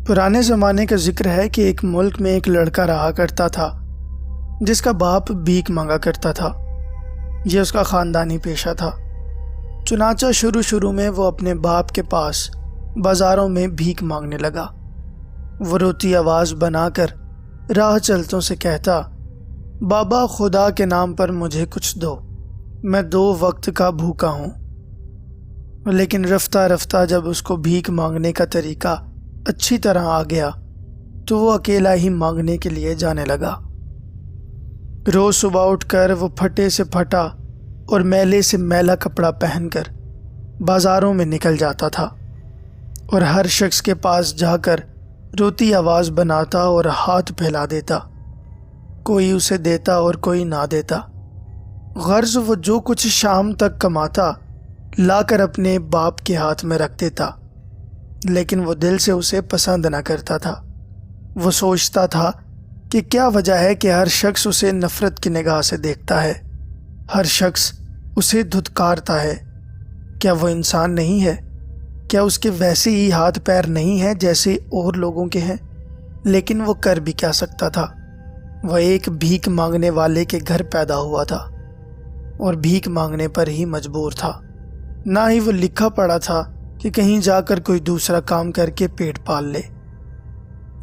پرانے زمانے کا ذکر ہے کہ ایک ملک میں ایک لڑکا رہا کرتا تھا جس کا باپ بھیک مانگا کرتا تھا۔ یہ اس کا خاندانی پیشہ تھا۔ چنانچہ شروع میں وہ اپنے باپ کے پاس بازاروں میں بھیک مانگنے لگا۔ وہ روتی آواز بنا کر راہ چلتوں سے کہتا، بابا خدا کے نام پر مجھے کچھ دو، میں 2 وقت کا بھوکا ہوں۔ لیکن رفتہ رفتہ جب اس کو بھیک مانگنے کا طریقہ اچھی طرح آ گیا تو وہ اکیلا ہی مانگنے کے لیے جانے لگا۔ روز صبح اٹھ کر وہ پھٹے سے پھٹا اور میلے سے میلا کپڑا پہن کر بازاروں میں نکل جاتا تھا اور ہر شخص کے پاس جا کر روتی آواز بناتا اور ہاتھ پھیلا دیتا۔ کوئی اسے دیتا اور کوئی نہ دیتا۔ غرض وہ جو کچھ شام تک کماتا لا کر اپنے باپ کے ہاتھ میں رکھ دیتا، لیکن وہ دل سے اسے پسند نہ کرتا تھا۔ وہ سوچتا تھا کہ کیا وجہ ہے کہ ہر شخص اسے نفرت کی نگاہ سے دیکھتا ہے، ہر شخص اسے دھتکارتا ہے۔ کیا وہ انسان نہیں ہے؟ کیا اس کے ویسے ہی ہاتھ پیر نہیں ہیں جیسے اور لوگوں کے ہیں؟ لیکن وہ کر بھی کیا سکتا تھا؟ وہ ایک بھیک مانگنے والے کے گھر پیدا ہوا تھا اور بھیک مانگنے پر ہی مجبور تھا۔ نہ ہی وہ لکھا پڑا تھا کہ کہیں جا کر کوئی دوسرا کام کر کے پیٹ پال لے۔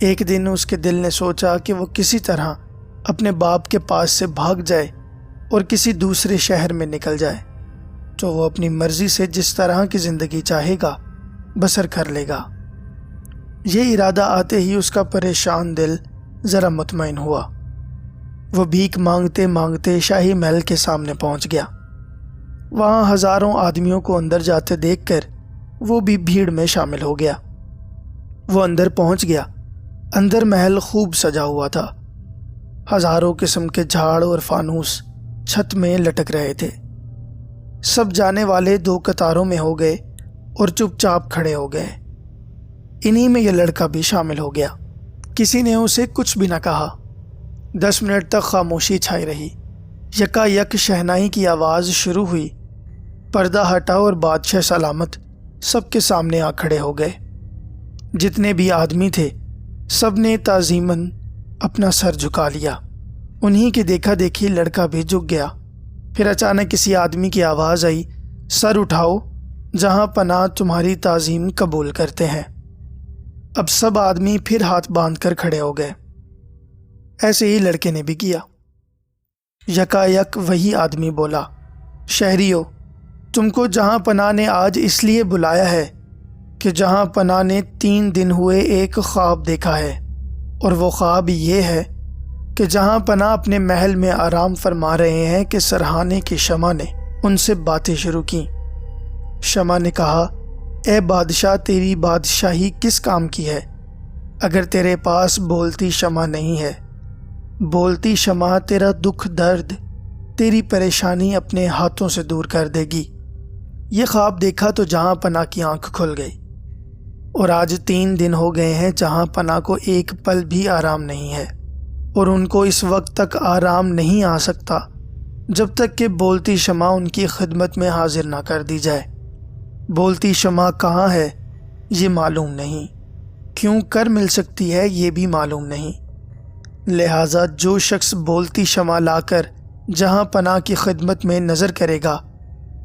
ایک دن اس کے دل نے سوچا کہ وہ کسی طرح اپنے باپ کے پاس سے بھاگ جائے اور کسی دوسرے شہر میں نکل جائے تو وہ اپنی مرضی سے جس طرح کی زندگی چاہے گا بسر کر لے گا۔ یہ ارادہ آتے ہی اس کا پریشان دل ذرا مطمئن ہوا۔ وہ بھیک مانگتے مانگتے شاہی محل کے سامنے پہنچ گیا۔ وہاں ہزاروں آدمیوں کو اندر جاتے دیکھ کر وہ بھی بھیڑ میں شامل ہو گیا۔ وہ اندر پہنچ گیا۔ اندر محل خوب سجا ہوا تھا۔ ہزاروں قسم کے جھاڑ اور فانوس چھت میں لٹک رہے تھے۔ سب جانے والے 2 قطاروں میں ہو گئے اور چپ چاپ کھڑے ہو گئے۔ انہی میں یہ لڑکا بھی شامل ہو گیا۔ کسی نے اسے کچھ بھی نہ کہا۔ 10 منٹ تک خاموشی چھائی رہی۔ یکا یک شہنائی کی آواز شروع ہوئی۔ پردہ ہٹا اور بادشاہ سلامت سب کے سامنے آ کھڑے ہو گئے۔ جتنے بھی آدمی تھے سب نے تعظیماً اپنا سر جھکا لیا۔ انہی کی دیکھا دیکھی لڑکا بھی جھک گیا۔ پھر اچانک کسی آدمی کی آواز آئی، سر اٹھاؤ، جہاں پناہ تمہاری تعظیم قبول کرتے ہیں۔ اب سب آدمی پھر ہاتھ باندھ کر کھڑے ہو گئے۔ ایسے ہی لڑکے نے بھی کیا۔ یکا یک وہی آدمی بولا، شہریو، تم کو جہاں پناہ نے آج اس لیے بلایا ہے کہ جہاں پناہ نے 3 دن ہوئے ایک خواب دیکھا ہے، اور وہ خواب یہ ہے کہ جہاں پناہ اپنے محل میں آرام فرما رہے ہیں کہ سرہانے کی شمع نے ان سے باتیں شروع کیں۔ شمع نے کہا، اے بادشاہ، تیری بادشاہی کس کام کی ہے اگر تیرے پاس بولتی شمع نہیں ہے؟ بولتی شمع تیرا دکھ درد، تیری پریشانی اپنے ہاتھوں سے دور کر دے گی۔ یہ خواب دیکھا تو جہاں پناہ کی آنکھ کھل گئی، اور آج 3 دن ہو گئے ہیں جہاں پناہ کو ایک پل بھی آرام نہیں ہے، اور ان کو اس وقت تک آرام نہیں آ سکتا جب تک کہ بولتی شمع ان کی خدمت میں حاضر نہ کر دی جائے۔ بولتی شمع کہاں ہے یہ معلوم نہیں، کیوں کر مل سکتی ہے یہ بھی معلوم نہیں۔ لہٰذا جو شخص بولتی شمع لا کر جہاں پناہ کی خدمت میں نظر کرے گا،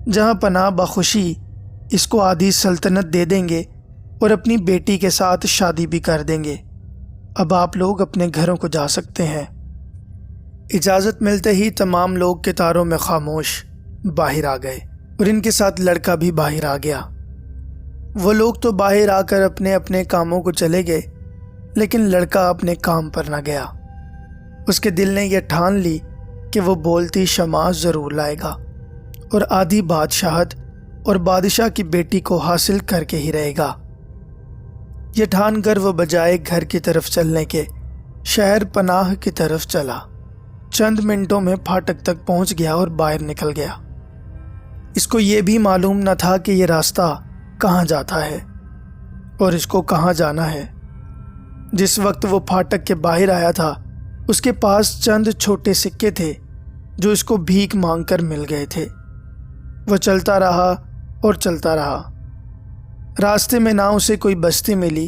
جہاں پناہ بخوشی اس کو آدھی سلطنت دے دیں گے اور اپنی بیٹی کے ساتھ شادی بھی کر دیں گے۔ اب آپ لوگ اپنے گھروں کو جا سکتے ہیں۔ اجازت ملتے ہی تمام لوگ قطاروں میں خاموش باہر آ گئے، اور ان کے ساتھ لڑکا بھی باہر آ گیا۔ وہ لوگ تو باہر آ کر اپنے اپنے کاموں کو چلے گئے، لیکن لڑکا اپنے کام پر نہ گیا۔ اس کے دل نے یہ ٹھان لی کہ وہ بولتی شمع ضرور لائے گا اور آدھی بادشاہت اور بادشاہ کی بیٹی کو حاصل کر کے ہی رہے گا۔ یہ ٹھان کر وہ بجائے گھر کی طرف چلنے کے شہر پناہ کی طرف چلا۔ چند منٹوں میں پھاٹک تک پہنچ گیا اور باہر نکل گیا۔ اس کو یہ بھی معلوم نہ تھا کہ یہ راستہ کہاں جاتا ہے اور اس کو کہاں جانا ہے۔ جس وقت وہ پھاٹک کے باہر آیا تھا، اس کے پاس چند چھوٹے سکے تھے جو اس کو بھیک مانگ کر مل گئے تھے۔ وہ چلتا رہا اور چلتا رہا۔ راستے میں نہ اسے کوئی بستی ملی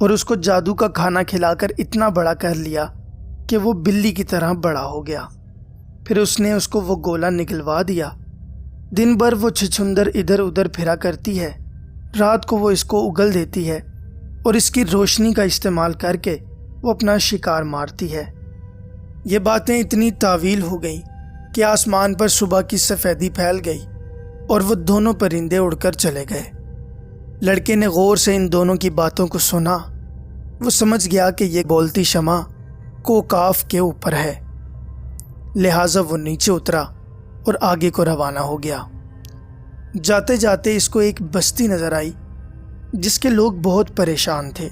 اور اس کو جادو کا کھانا کھلا کر اتنا بڑا کر لیا کہ وہ بلی کی طرح بڑا ہو گیا۔ پھر اس نے اس کو وہ گولا نکلوا دیا۔ دن بھر وہ چھچھندر ادھر ادھر پھرا کرتی ہے، رات کو وہ اس کو اگل دیتی ہے اور اس کی روشنی کا استعمال کر کے وہ اپنا شکار مارتی ہے۔ یہ باتیں اتنی طویل ہو گئیں کہ آسمان پر صبح کی سفیدی پھیل گئی اور وہ دونوں پرندے اڑ کر چلے گئے۔ لڑکے نے غور سے ان دونوں کی باتوں کو سنا۔ وہ سمجھ گیا کہ یہ بولتی شمع کوکاف کے اوپر ہے، لہٰذا وہ نیچے اترا اور آگے کو روانہ ہو گیا۔ جاتے جاتے اس کو ایک بستی نظر آئی جس کے لوگ بہت پریشان تھے۔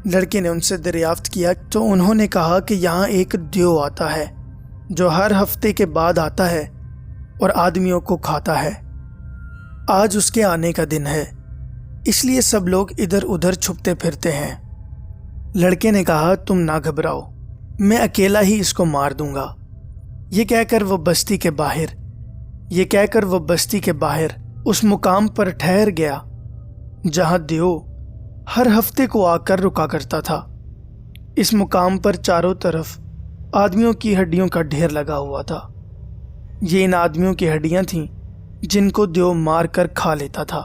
لڑکے نے ان سے دریافت کیا تو انہوں نے کہا کہ یہاں ایک دیو آتا ہے جو ہر ہفتے کے بعد آتا ہے اور آدمیوں کو کھاتا ہے۔ آج اس کے آنے کا دن ہے، اس لیے سب لوگ ادھر ادھر چھپتے پھرتے ہیں۔ لڑکے نے کہا تم نہ گھبراؤ، میں اکیلا ہی اس کو مار دوں گا۔ یہ کہہ کر وہ بستی کے باہر اس مقام پر ٹھہر گیا جہاں دیو ہر ہفتے کو آ کر رکا کرتا تھا۔ اس مقام پر چاروں طرف آدمیوں کی ہڈیوں کا ڈھیر لگا ہوا تھا۔ یہ ان آدمیوں کی ہڈیاں تھیں جن کو دیو مار کر کھا لیتا تھا۔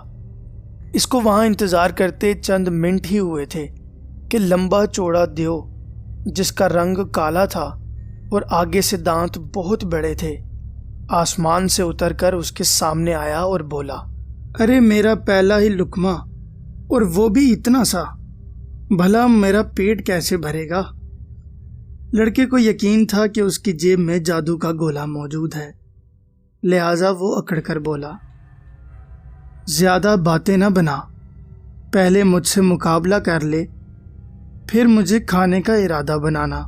اس کو وہاں انتظار کرتے چند منٹ ہی ہوئے تھے کہ لمبا چوڑا دیو جس کا رنگ کالا تھا اور آگے سے دانت بہت بڑے تھے، آسمان سے اتر کر اس کے سامنے آیا اور بولا، ارے میرا پہلا ہی لقمہ اور وہ بھی اتنا سا، بھلا میرا پیٹ کیسے بھرے گا؟ لڑکے کو یقین تھا کہ اس کی جیب میں جادو کا گولا موجود ہے، لہٰذا وہ اکڑ کر بولا، زیادہ باتیں نہ بنا، پہلے مجھ سے مقابلہ کر لے، پھر مجھے کھانے کا ارادہ بنانا۔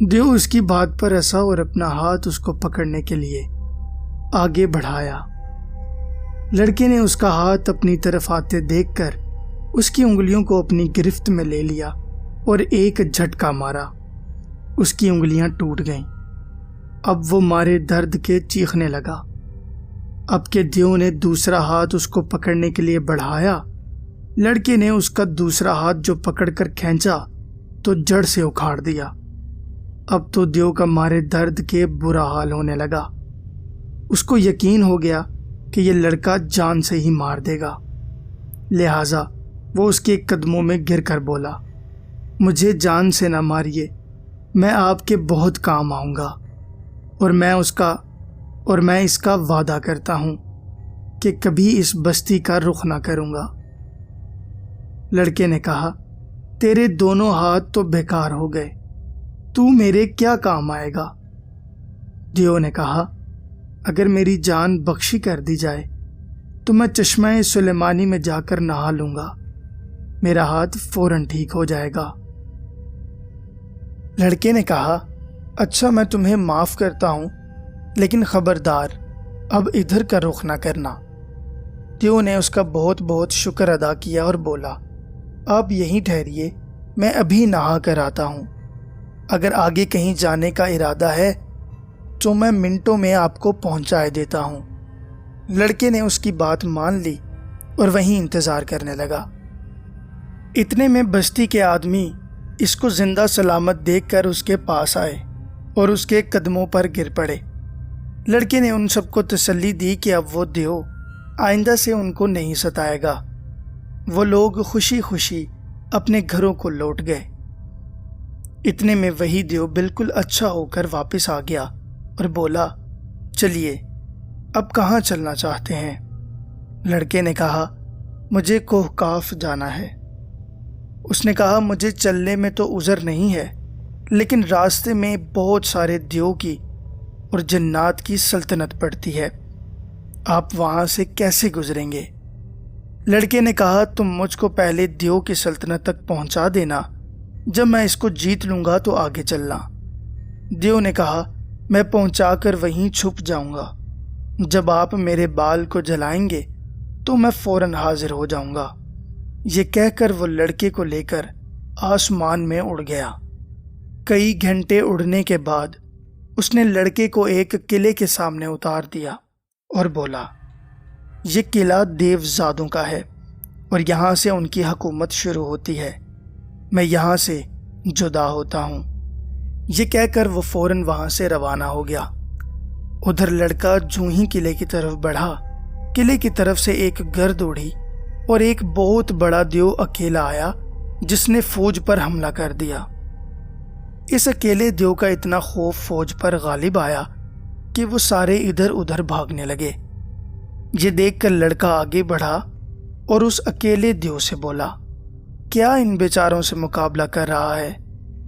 دیو اس کی بات پر ہنسا اور اپنا ہاتھ اس کو پکڑنے کے لیے آگے بڑھایا۔ لڑکے نے اس کا ہاتھ اپنی طرف آتے دیکھ کر اس کی انگلیوں کو اپنی گرفت میں لے لیا اور ایک جھٹکا مارا۔ اس کی انگلیاں ٹوٹ گئیں۔ اب وہ مارے درد کے چیخنے لگا۔ اب کہ دیو نے دوسرا ہاتھ اس کو پکڑنے کے لیے بڑھایا، لڑکے نے اس کا دوسرا ہاتھ جو پکڑ کر کھینچا تو جڑ سے اکھاڑ دیا۔ اب تو دیو کا مارے درد کے برا حال ہونے لگا۔ اس کو یقین ہو گیا کہ یہ لڑکا جان سے ہی مار دے گا، لہٰذا وہ اس کے قدموں میں گر کر بولا، مجھے جان سے نہ ماریے، میں آپ کے بہت کام آؤں گا، اور میں اس کا وعدہ کرتا ہوں کہ کبھی اس بستی کا رخ نہ کروں گا۔ لڑکے نے کہا، تیرے دونوں ہاتھ تو بیکار ہو گئے، تو میرے کیا کام آئے گا؟ دیو نے کہا، اگر میری جان بخشی کر دی جائے تو میں چشمہ سلیمانی میں جا کر نہا لوں گا، میرا ہاتھ فوراً ٹھیک ہو جائے گا۔ لڑکے نے کہا، اچھا میں تمہیں معاف کرتا ہوں، لیکن خبردار اب ادھر کا رخ نہ کرنا۔ دیو نے اس کا بہت بہت شکر ادا کیا اور بولا، آپ یہیں ٹھہریے، میں ابھی نہا کر آتا ہوں، اگر آگے کہیں جانے کا ارادہ ہے تو میں منٹوں میں آپ کو پہنچائے دیتا ہوں۔ لڑکے نے اس کی بات مان لی اور وہیں انتظار کرنے لگا۔ اتنے میں بستی کے آدمی اس کو زندہ سلامت دیکھ کر اس کے پاس آئے اور اس کے قدموں پر گر پڑے۔ لڑکے نے ان سب کو تسلی دی کہ اب وہ دیو آئندہ سے ان کو نہیں ستائے گا۔ وہ لوگ خوشی خوشی اپنے گھروں کو لوٹ گئے۔ اتنے میں وہی دیو بالکل اچھا ہو کر واپس آ گیا اور بولا، چلیے اب کہاں چلنا چاہتے ہیں؟ لڑکے نے کہا، مجھے کوہکاف جانا ہے۔ اس نے کہا، مجھے چلنے میں تو عذر نہیں ہے، لیکن راستے میں بہت سارے دیو کی اور جنات کی سلطنت پڑتی ہے، آپ وہاں سے کیسے گزریں گے؟ لڑکے نے کہا، تم مجھ کو پہلے دیو کی سلطنت تک پہنچا دینا، جب میں اس کو جیت لوں گا تو آگے چلنا۔ دیو نے کہا، میں پہنچا کر وہیں چھپ جاؤں گا، جب آپ میرے بال کو جلائیں گے تو میں فوراً حاضر ہو جاؤں گا۔ یہ کہہ کر وہ لڑکے کو لے کر آسمان میں اڑ گیا۔ کئی گھنٹے اڑنے کے بعد اس نے لڑکے کو ایک قلعے کے سامنے اتار دیا اور بولا، یہ قلعہ دیو زادوں کا ہے اور اور یہاں سے ان کی حکومت شروع ہوتی ہے۔ میں یہاں سے جدا ہوتا ہوں۔ یہ کہہ کر وہ فوراً وہاں سے روانہ ہو گیا۔ ادھر لڑکا جوں ہی قلعے کی طرف بڑھا، قلعے کی طرف سے ایک گرد اڑی اور ایک بہت بڑا دیو اکیلا آیا جس نے فوج پر حملہ کر دیا۔ اس اکیلے دیو کا اتنا خوف فوج پر غالب آیا کہ وہ سارے ادھر ادھر بھاگنے لگے۔ یہ دیکھ کر لڑکا آگے بڑھا اور اس اکیلے دیو سے بولا، کیا ان بیچاروں سے مقابلہ کر رہا ہے؟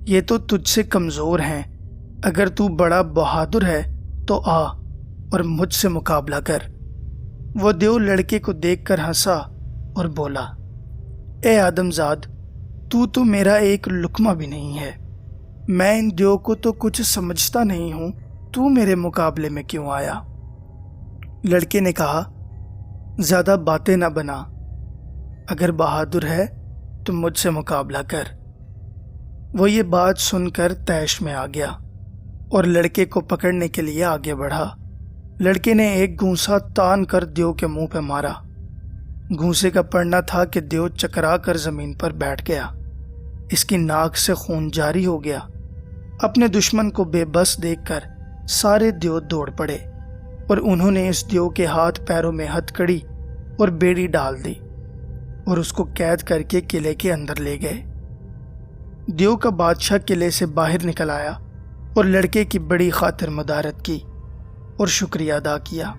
یہ تو تجھ سے کمزور ہیں۔ اگر تو بڑا بہادر ہے تو آ اور مجھ سے مقابلہ کر۔ وہ دیو لڑکے کو دیکھ کر ہنسا اور بولا، اے آدم زاد، تو میرا ایک لقمہ بھی نہیں ہے۔ میں ان دیو کو تو کچھ سمجھتا نہیں ہوں، تو میرے مقابلے میں کیوں آیا؟ لڑکے نے کہا، زیادہ باتیں نہ بنا، اگر بہادر ہے تو مجھ سے مقابلہ کر۔ وہ یہ بات سن کر طیش میں آ گیا اور لڑکے کو پکڑنے کے لیے آگے بڑھا۔ لڑکے نے ایک گھونسا تان کر دیو کے منہ پہ مارا۔ گھونسے کا پڑنا تھا کہ دیو چکرا کر زمین پر بیٹھ گیا۔ اس کی ناک سے خون جاری ہو گیا۔ اپنے دشمن کو بے بس دیکھ کر سارے دیو دوڑ پڑے اور انہوں نے اس دیو کے ہاتھ پیروں میں ہتکڑی اور بیڑی ڈال دی اور اس کو قید کر کے قلعے کے اندر لے گئے۔ دیو کا بادشاہ قلعے سے باہر نکل آیا اور لڑکے کی بڑی خاطر مدارت کی اور شکریہ ادا کیا۔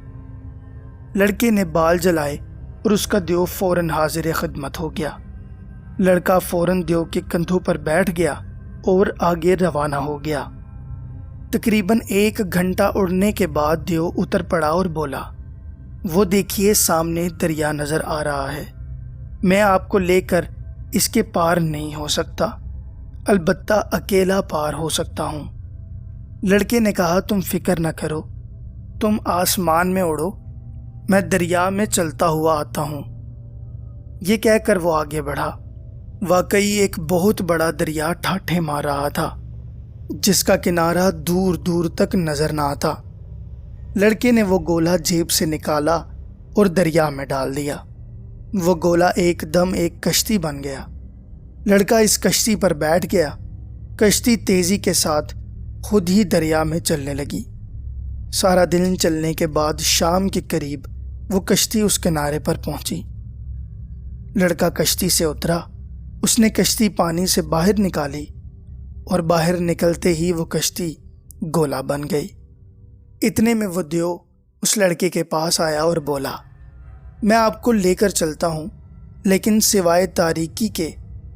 لڑکے نے بال جلائے اور اس کا دیو فوراً حاضر خدمت ہو گیا۔ لڑکا فوراً دیو کے کندھوں پر بیٹھ گیا اور آگے روانہ ہو گیا۔ تقریباً 1 گھنٹہ اڑنے کے بعد دیو اتر پڑا اور بولا، وہ دیکھیے سامنے دریا نظر آ رہا ہے۔ میں آپ کو لے کر اس کے پار نہیں ہو سکتا، البتہ اکیلا پار ہو سکتا ہوں۔ لڑکے نے کہا، تم فکر نہ کرو، تم آسمان میں اڑو، میں دریا میں چلتا ہوا آتا ہوں۔ یہ کہہ کر وہ آگے بڑھا۔ واقعی ایک بہت بڑا دریا ٹھاٹھے مار رہا تھا جس کا کنارہ دور دور تک نظر نہ آتا۔ لڑکے نے وہ گولا جیب سے نکالا اور دریا میں ڈال دیا۔ وہ گولا ایک دم ایک کشتی بن گیا۔ لڑکا اس کشتی پر بیٹھ گیا۔ کشتی تیزی کے ساتھ خود ہی دریا میں چلنے لگی۔ سارا دن چلنے کے بعد شام کے قریب وہ کشتی اس کنارے پر پہنچی۔ لڑکا کشتی سے اترا۔ اس نے کشتی پانی سے باہر نکالی اور باہر نکلتے ہی وہ کشتی گولا بن گئی۔ اتنے میں وہ دیو اس لڑکے کے پاس آیا اور بولا، میں آپ کو لے کر چلتا ہوں، لیکن سوائے تاریکی کے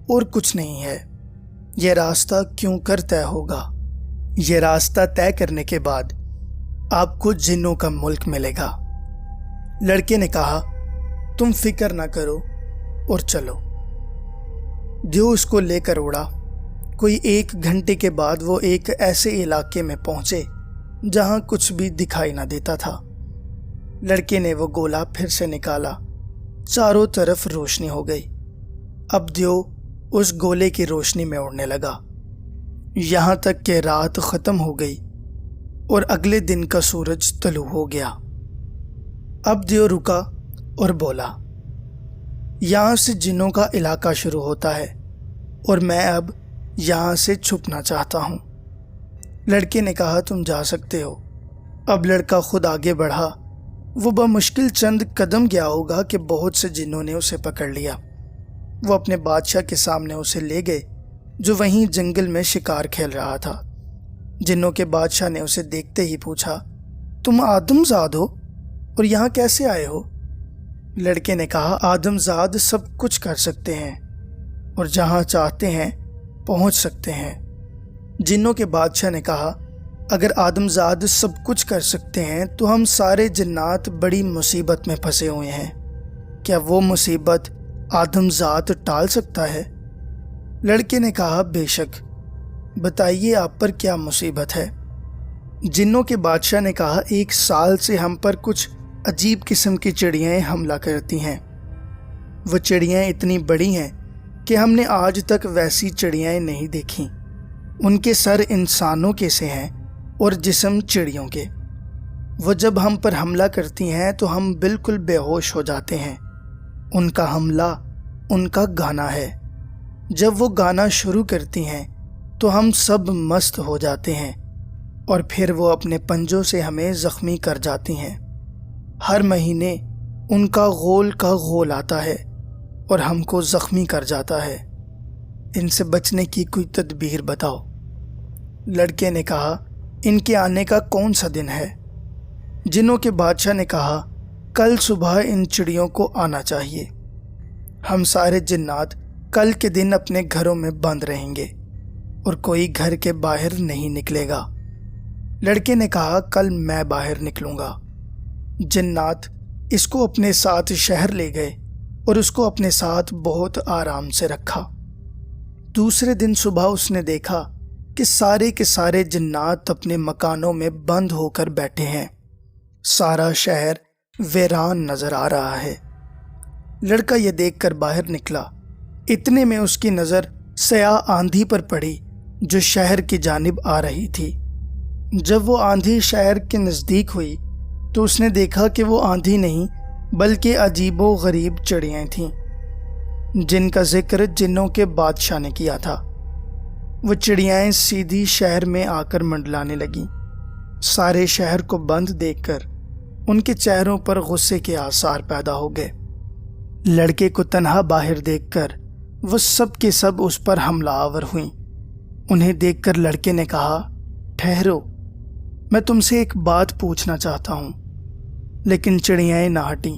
اور کچھ نہیں ہے۔ یہ راستہ کیوں کر طے ہوگا؟ یہ راستہ طے کرنے کے بعد آپ کو جنوں کا ملک ملے گا۔ لڑکے نے کہا، تم فکر نہ کرو اور چلو۔ دیو اس کو لے کر اڑا۔ کوئی 1 گھنٹے کے بعد وہ ایک ایسے علاقے میں پہنچے جہاں کچھ بھی دکھائی نہ دیتا تھا۔ لڑکے نے وہ گولا پھر سے نکالا۔ چاروں طرف روشنی ہو گئی۔ اب دیو اس گولے کی روشنی میں اڑنے لگا یہاں تک کہ رات ختم ہو گئی اور اگلے دن کا سورج طلوع ہو گیا۔ اب دیو رکا اور بولا، یہاں سے جنوں کا علاقہ شروع ہوتا ہے اور میں اب یہاں سے چھپنا چاہتا ہوں۔ لڑکے نے کہا، تم جا سکتے ہو۔ اب لڑکا خود آگے بڑھا۔ وہ بمشکل چند قدم گیا ہوگا کہ بہت سے جنوں نے اسے پکڑ لیا۔ وہ اپنے بادشاہ کے سامنے اسے لے گئے جو وہیں جنگل میں شکار کھیل رہا تھا۔ جنوں کے بادشاہ نے اسے دیکھتے ہی پوچھا، تم آدم زاد ہو اور یہاں کیسے آئے ہو؟ لڑکے نے کہا، آدم زاد سب کچھ کر سکتے ہیں اور جہاں چاہتے ہیں پہنچ سکتے ہیں۔ جنوں کے بادشاہ نے کہا، اگر آدم زاد سب کچھ کر سکتے ہیں تو ہم سارے جنات بڑی مصیبت میں پھنسے ہوئے ہیں۔ کیا وہ مصیبت آدم زاد ٹال سکتا ہے؟ لڑکے نے کہا، بے شک، بتائیے آپ پر کیا مصیبت ہے؟ جنوں کے بادشاہ نے کہا، 1 سال سے ہم پر کچھ عجیب قسم کی چڑیاں حملہ کرتی ہیں۔ وہ چڑیاں اتنی بڑی ہیں کہ ہم نے آج تک ویسی چڑیاں نہیں دیکھیں۔ ان کے سر انسانوں کے سے ہیں اور جسم چڑیوں کے۔ وہ جب ہم پر حملہ کرتی ہیں تو ہم بالکل بے ہوش ہو جاتے ہیں۔ ان کا حملہ ان کا گانا ہے۔ جب وہ گانا شروع کرتی ہیں تو ہم سب مست ہو جاتے ہیں اور پھر وہ اپنے پنجوں سے ہمیں زخمی کر جاتی ہیں۔ ہر مہینے ان کا غول آتا ہے اور ہم کو زخمی کر جاتا ہے۔ ان سے بچنے کی کوئی تدبیر بتاؤ۔ لڑکے نے کہا، ان کے آنے کا کون سا دن ہے؟ جنوں کے بادشاہ نے کہا، کل صبح ان چڑیوں کو آنا چاہیے۔ ہم سارے جنات کل کے دن اپنے گھروں میں بند رہیں گے اور کوئی گھر کے باہر نہیں نکلے گا۔ لڑکے نے کہا، کل میں باہر نکلوں گا۔ جنات اس کو اپنے ساتھ شہر لے گئے اور اس کو اپنے ساتھ بہت آرام سے رکھا۔ دوسرے دن صبح اس نے دیکھا کہ سارے کے سارے جنات اپنے مکانوں میں بند ہو کر بیٹھے ہیں۔ سارا شہر ویران نظر آ رہا ہے۔ لڑکا یہ دیکھ کر باہر نکلا۔ اتنے میں اس کی نظر سیاہ آندھی پر پڑی جو شہر کی جانب آ رہی تھی۔ جب وہ آندھی شہر کے نزدیک ہوئی تو اس نے دیکھا کہ وہ آندھی نہیں بلکہ عجیب و غریب چڑیاں تھیں جن کا ذکر جنوں کے بادشاہ نے کیا تھا۔ وہ چڑیاں سیدھی شہر میں آ کر منڈلانے لگیں۔ سارے شہر کو بند دیکھ کر ان کے چہروں پر غصے کے آثار پیدا ہو گئے۔ لڑکے کو تنہا باہر دیکھ کر وہ سب کے سب اس پر حملہ آور ہوئیں۔ انہیں دیکھ کر لڑکے نے کہا، ٹھہرو، میں تم سے ایک بات پوچھنا چاہتا ہوں۔ لیکن چڑیاں نہ ہٹیں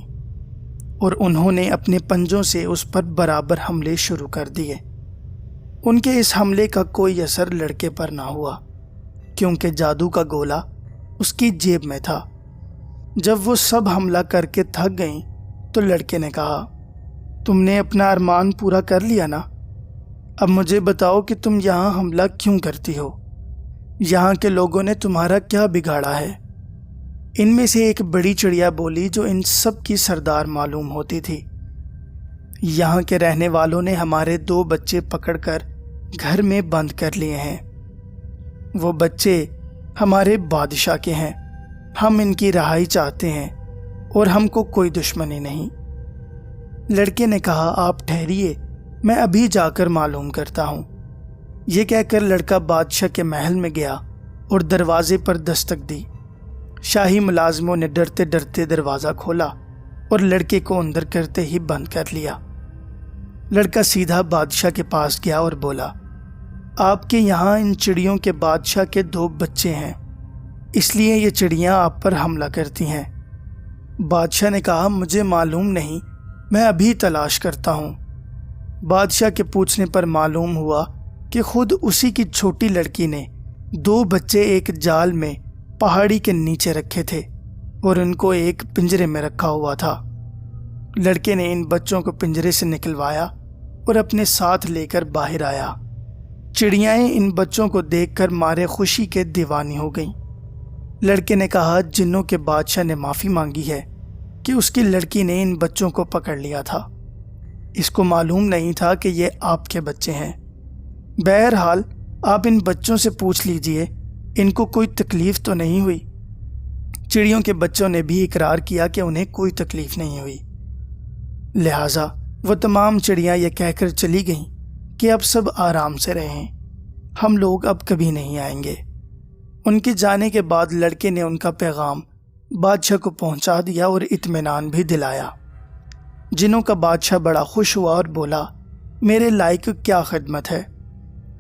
اور انہوں نے اپنے پنجوں سے اس پر برابر حملے شروع کر دیے۔ ان کے اس حملے کا کوئی اثر لڑکے پر نہ ہوا کیونکہ جادو کا گولا اس کی جیب میں تھا۔ جب وہ سب حملہ کر کے تھک گئیں تو لڑکے نے کہا، تم نے اپنا ارمان پورا کر لیا نا؟ اب مجھے بتاؤ کہ تم یہاں حملہ کیوں کرتی ہو؟ یہاں کے لوگوں نے تمہارا کیا بگاڑا ہے؟ ان میں سے ایک بڑی چڑیا بولی جو ان سب کی سردار معلوم ہوتی تھی، یہاں کے رہنے والوں نے ہمارے 2 بچے پکڑ کر گھر میں بند کر لیے ہیں۔ وہ بچے ہمارے بادشاہ کے ہیں۔ ہم ان کی رہائی چاہتے ہیں اور ہم کو کوئی دشمنی نہیں۔ لڑکے نے کہا، آپ ٹھہریے، میں ابھی جا کر معلوم کرتا ہوں۔ یہ کہہ کر لڑکا بادشاہ کے محل میں گیا اور دروازے پر دستک دی۔ شاہی ملازموں نے ڈرتے ڈرتے دروازہ کھولا اور لڑکے کو اندر کرتے ہی بند کر لیا۔ لڑکا سیدھا بادشاہ کے پاس گیا اور بولا، آپ کے یہاں ان چڑیوں کے بادشاہ کے 2 بچے ہیں، اس لیے یہ چڑیاں آپ پر حملہ کرتی ہیں۔ بادشاہ نے کہا، مجھے معلوم نہیں، میں ابھی تلاش کرتا ہوں۔ بادشاہ کے پوچھنے پر معلوم ہوا کہ خود اسی کی چھوٹی لڑکی نے 2 بچے ایک جال میں پہاڑی کے نیچے رکھے تھے اور ان کو ایک پنجرے میں رکھا ہوا تھا۔ لڑکے نے ان بچوں کو پنجرے سے نکلوایا اور اپنے ساتھ لے کر باہر آیا۔ چڑیاں ان بچوں کو دیکھ کر مارے خوشی کے دیوانی ہو گئیں۔ لڑکے نے کہا، جنوں کے بادشاہ نے معافی مانگی ہے کہ اس کی لڑکی نے ان بچوں کو پکڑ لیا تھا۔ اس کو معلوم نہیں تھا کہ یہ آپ کے بچے ہیں۔ بہرحال آپ ان بچوں سے پوچھ لیجئے ان کو کوئی تکلیف تو نہیں ہوئی؟ چڑیوں کے بچوں نے بھی اقرار کیا کہ انہیں کوئی تکلیف نہیں ہوئی۔ لہٰذا وہ تمام چڑیاں یہ کہہ کر چلی گئیں کہ اب سب آرام سے رہیں، ہم لوگ اب کبھی نہیں آئیں گے۔ ان کے جانے کے بعد لڑکے نے ان کا پیغام بادشاہ کو پہنچا دیا اور اطمینان بھی دلایا۔ جنوں کا بادشاہ بڑا خوش ہوا اور بولا، میرے لائق کیا خدمت ہے؟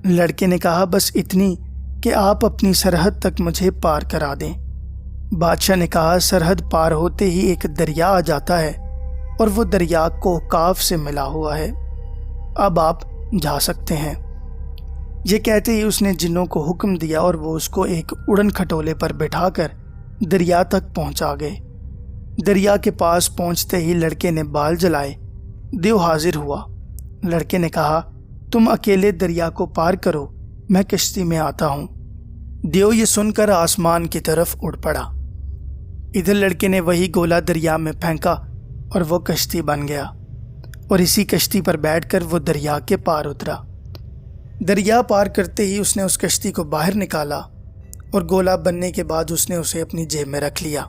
لڑکے نے کہا، بس اتنی کہ آپ اپنی سرحد تک مجھے پار کرا دیں۔ بادشاہ نے کہا، سرحد پار ہوتے ہی ایک دریا آ جاتا ہے اور وہ دریا کوہکاف سے ملا ہوا ہے، اب آپ جا سکتے ہیں۔ یہ کہتے ہی اس نے جنوں کو حکم دیا اور وہ اس کو ایک اڑن کھٹولے پر بٹھا کر دریا تک پہنچا گئے۔ دریا کے پاس پہنچتے ہی لڑکے نے بال جلائے۔ دیو حاضر ہوا۔ لڑکے نے کہا، تم اکیلے دریا کو پار کرو، میں کشتی میں آتا ہوں۔ دیو یہ سن کر آسمان کی طرف اڑ پڑا۔ ادھر لڑکے نے وہی گولا دریا میں پھینکا اور وہ کشتی بن گیا، اور اسی کشتی پر بیٹھ کر وہ دریا کے پار اترا۔ دریا پار کرتے ہی اس نے اس کشتی کو باہر نکالا اور گولا بننے کے بعد اس نے اسے اپنی جیب میں رکھ لیا۔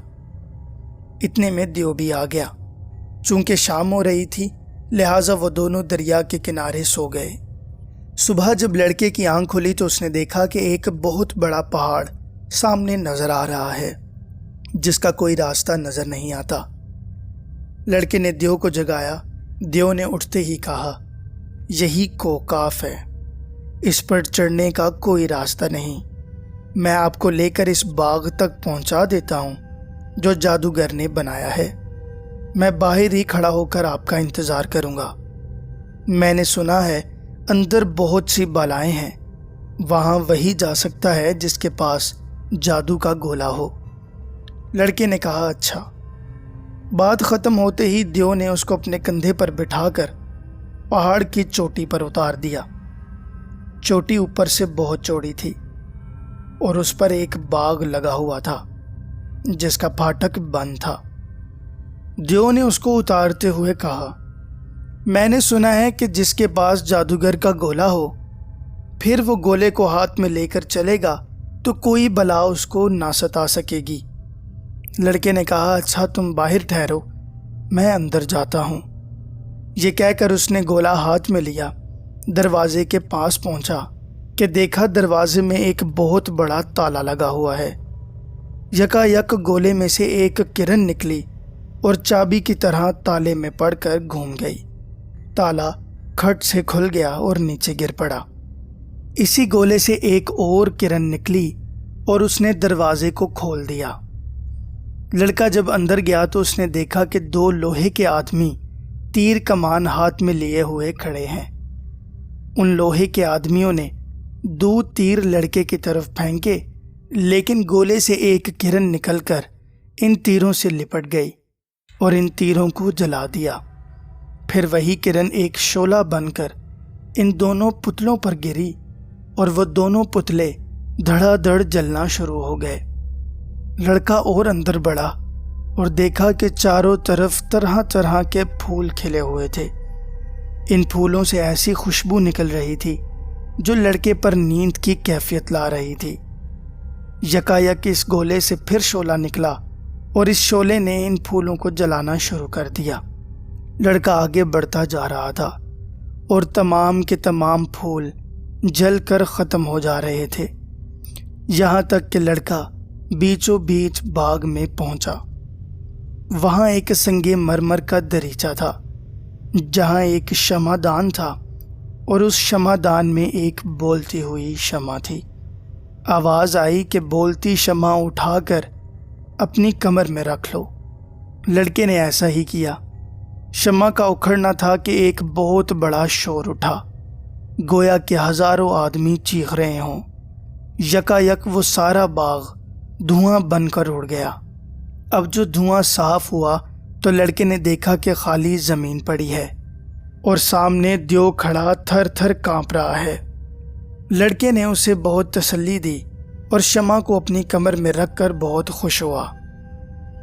اتنے میں دیو بھی آ گیا۔ چونکہ شام ہو رہی تھی لہٰذا وہ دونوں دریا کے کنارے سو گئے۔ صبح جب لڑکے کی آنکھ کھلی تو اس نے دیکھا کہ ایک بہت بڑا پہاڑ سامنے نظر آ رہا ہے جس کا کوئی راستہ نظر نہیں آتا۔ لڑکے نے دیو کو جگایا۔ دیو نے اٹھتے ہی کہا، یہی کوکاف ہے، اس پر چڑھنے کا کوئی راستہ نہیں، میں آپ کو لے کر اس باغ تک پہنچا دیتا ہوں جو جادوگر نے بنایا ہے، میں باہر ہی کھڑا ہو کر آپ کا انتظار کروں گا۔ میں نے سنا ہے اندر بہت سی بالائیں ہیں، وہاں وہی جا سکتا ہے جس کے پاس جادو کا گولا ہو۔ لڑکے نے کہا، اچھا۔ بات ختم ہوتے ہی دیو نے اس کو اپنے کندھے پر بٹھا کر پہاڑ کی چوٹی پر اتار دیا۔ چوٹی اوپر سے بہت چوڑی تھی اور اس پر ایک باغ لگا ہوا تھا جس کا پھاٹک بند تھا۔ دیو نے اس کو اتارتے ہوئے کہا، میں نے سنا ہے کہ جس کے پاس جادوگر کا گولا ہو پھر وہ گولے کو ہاتھ میں لے کر چلے گا تو کوئی بلا اس کو نہ ستا سکے گی۔ لڑکے نے کہا، اچھا تم باہر ٹھہرو، میں اندر جاتا ہوں۔ یہ کہہ کر اس نے گولا ہاتھ میں لیا، دروازے کے پاس پہنچا کہ دیکھا دروازے میں ایک بہت بڑا تالا لگا ہوا ہے۔ یکا یک گولے میں سے ایک کرن نکلی اور چابی کی طرح تالے میں پڑ کر گھوم گئی۔ تالا کھٹ سے کھل گیا اور نیچے گر پڑا۔ اسی گولے سے ایک اور کرن نکلی اور اس نے دروازے کو کھول دیا۔ لڑکا جب اندر گیا تو اس نے دیکھا کہ دو لوہے کے آدمی تیر کمان ہاتھ میں لیے ہوئے کھڑے ہیں۔ ان لوہے کے آدمیوں نے دو تیر لڑکے کی طرف پھینکے، لیکن گولے سے ایک کرن نکل کر ان تیروں سے لپٹ گئی اور ان تیروں کو جلا دیا۔ پھر وہی کرن ایک شعلہ بن کر ان دونوں پتلوں پر گری اور وہ دونوں پتلے دھڑا دھڑ جلنا شروع ہو گئے۔ لڑکا اور اندر بڑھا اور دیکھا کہ چاروں طرف طرح طرح کے پھول کھلے ہوئے تھے۔ ان پھولوں سے ایسی خوشبو نکل رہی تھی جو لڑکے پر نیند کی کیفیت لا رہی تھی۔ یکا یک اس گولے سے پھر شعلہ نکلا اور اس شعلے نے ان پھولوں کو جلانا شروع کر دیا۔ لڑکا آگے بڑھتا جا رہا تھا اور تمام کے تمام پھول جل کر ختم ہو جا رہے تھے، یہاں تک کہ لڑکا بیچوں بیچ باغ میں پہنچا۔ وہاں ایک سنگ مرمر کا دریچہ تھا جہاں ایک شمع دان تھا اور اس شمع دان میں ایک بولتی ہوئی شمع تھی۔ آواز آئی کہ بولتی شمع اٹھا کر اپنی کمر میں رکھ لو۔ لڑکے نے ایسا ہی کیا۔ شمع کا اکھڑنا تھا کہ ایک بہت بڑا شور اٹھا، گویا کہ ہزاروں آدمی چیخ رہے ہوں۔ یکا یک وہ سارا باغ دھواں بن کر اڑ گیا۔ اب جو دھواں صاف ہوا تو لڑکے نے دیکھا کہ خالی زمین پڑی ہے اور سامنے دیو کھڑا تھر تھر کانپ رہا ہے۔ لڑکے نے اسے بہت تسلی دی اور شمع کو اپنی کمر میں رکھ کر بہت خوش ہوا۔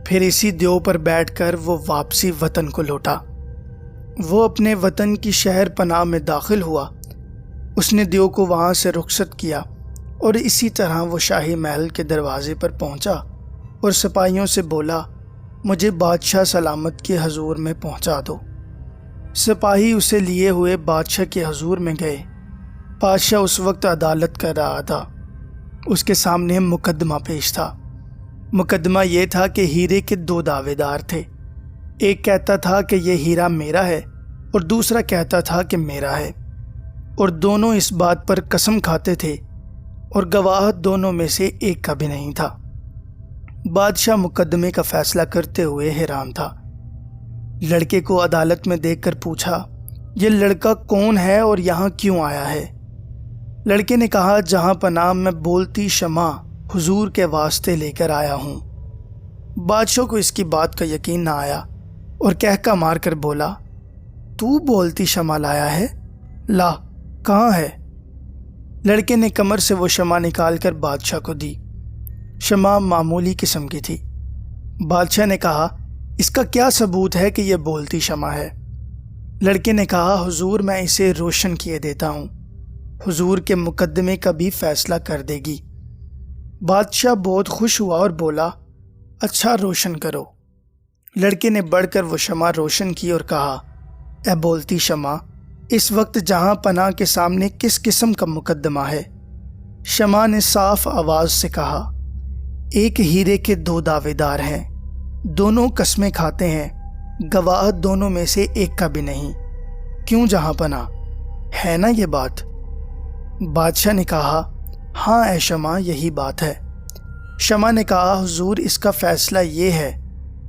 پھر اسی دیو پر بیٹھ کر وہ واپسی وطن کو لوٹا۔ وہ اپنے وطن کی شہر پناہ میں داخل ہوا۔ اس نے دیو کو وہاں سے رخصت کیا اور اسی طرح وہ شاہی محل کے دروازے پر پہنچا اور سپاہیوں سے بولا، مجھے بادشاہ سلامت کے حضور میں پہنچا دو۔ سپاہی اسے لیے ہوئے بادشاہ کے حضور میں گئے۔ بادشاہ اس وقت عدالت کر رہا تھا۔ اس کے سامنے مقدمہ پیش تھا۔ مقدمہ یہ تھا کہ ہیرے کے دو دعوے دار تھے۔ ایک کہتا تھا کہ یہ ہیرا میرا ہے اور دوسرا کہتا تھا کہ میرا ہے، اور دونوں اس بات پر قسم کھاتے تھے اور گواہ دونوں میں سے ایک کا بھی نہیں تھا۔ بادشاہ مقدمے کا فیصلہ کرتے ہوئے حیران تھا۔ لڑکے کو عدالت میں دیکھ کر پوچھا، یہ لڑکا کون ہے اور یہاں کیوں آیا ہے؟ لڑکے نے کہا، جہاں پناہ میں بولتی شمع حضور کے واسطے لے کر آیا ہوں۔ بادشاہ کو اس کی بات کا یقین نہ آیا اور کہکا مار کر بولا، تو بولتی شمع لایا ہے؟ لا، کہاں ہے؟ لڑکے نے کمر سے وہ شمع نکال کر بادشاہ کو دی۔ شمع معمولی قسم کی تھی۔ بادشاہ نے کہا، اس کا کیا ثبوت ہے کہ یہ بولتی شمع ہے؟ لڑکے نے کہا، حضور میں اسے روشن کیے دیتا ہوں، حضور کے مقدمے کا بھی فیصلہ کر دے گی۔ بادشاہ بہت خوش ہوا اور بولا، اچھا روشن کرو۔ لڑکے نے بڑھ کر وہ شمع روشن کی اور کہا، اے بولتی شمع، اس وقت جہاں پناہ کے سامنے کس قسم کا مقدمہ ہے؟ شمع نے صاف آواز سے کہا، ایک ہیرے کے 2 دعوے دار ہیں، دونوں قسمیں کھاتے ہیں، گواہ دونوں میں سے ایک کا بھی نہیں، کیوں جہاں پناہ، ہے نا یہ بات؟ بادشاہ نے کہا، ہاں اے شمع، یہی بات ہے۔ شمع نے کہا، حضور، اس کا فیصلہ یہ ہے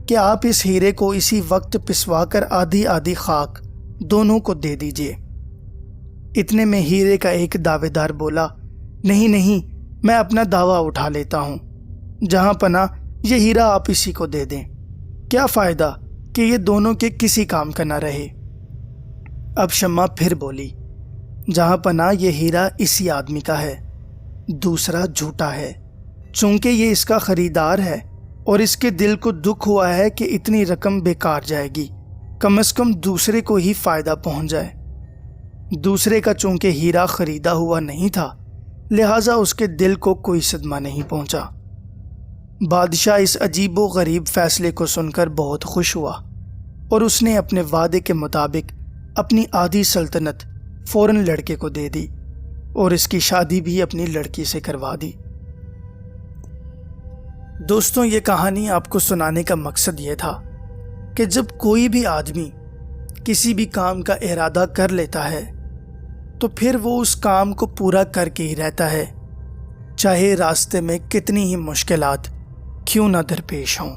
کہ آپ اس ہیرے کو اسی وقت پسوا کر آدھی آدھی خاک دونوں کو دے دیجئے۔ اتنے میں ہیرے کا ایک دعوے دار بولا، نہیں نہیں، میں اپنا دعویٰ اٹھا لیتا ہوں، جہاں پناہ یہ ہیرا آپ اسی کو دے دیں، کیا فائدہ کہ یہ دونوں کے کسی کام کا نہ رہے۔ اب شمع پھر بولی، جہاں پناہ یہ ہیرا اسی آدمی کا ہے، دوسرا جھوٹا ہے، چونکہ یہ اس کا خریدار ہے اور اس کے دل کو دکھ ہوا ہے کہ اتنی رقم بیکار جائے گی، کم از کم دوسرے کو ہی فائدہ پہنچ جائے۔ دوسرے کا چونکہ ہیرا خریدا ہوا نہیں تھا، لہٰذا اس کے دل کو کوئی صدمہ نہیں پہنچا۔ بادشاہ اس عجیب و غریب فیصلے کو سن کر بہت خوش ہوا اور اس نے اپنے وعدے کے مطابق اپنی آدھی سلطنت فوراً لڑکے کو دے دی اور اس کی شادی بھی اپنی لڑکی سے کروا دی۔ دوستوں، یہ کہانی آپ کو سنانے کا مقصد یہ تھا کہ جب کوئی بھی آدمی کسی بھی کام کا ارادہ کر لیتا ہے تو پھر وہ اس کام کو پورا کر کے ہی رہتا ہے، چاہے راستے میں کتنی ہی مشکلات کیوں نہ درپیش ہوں۔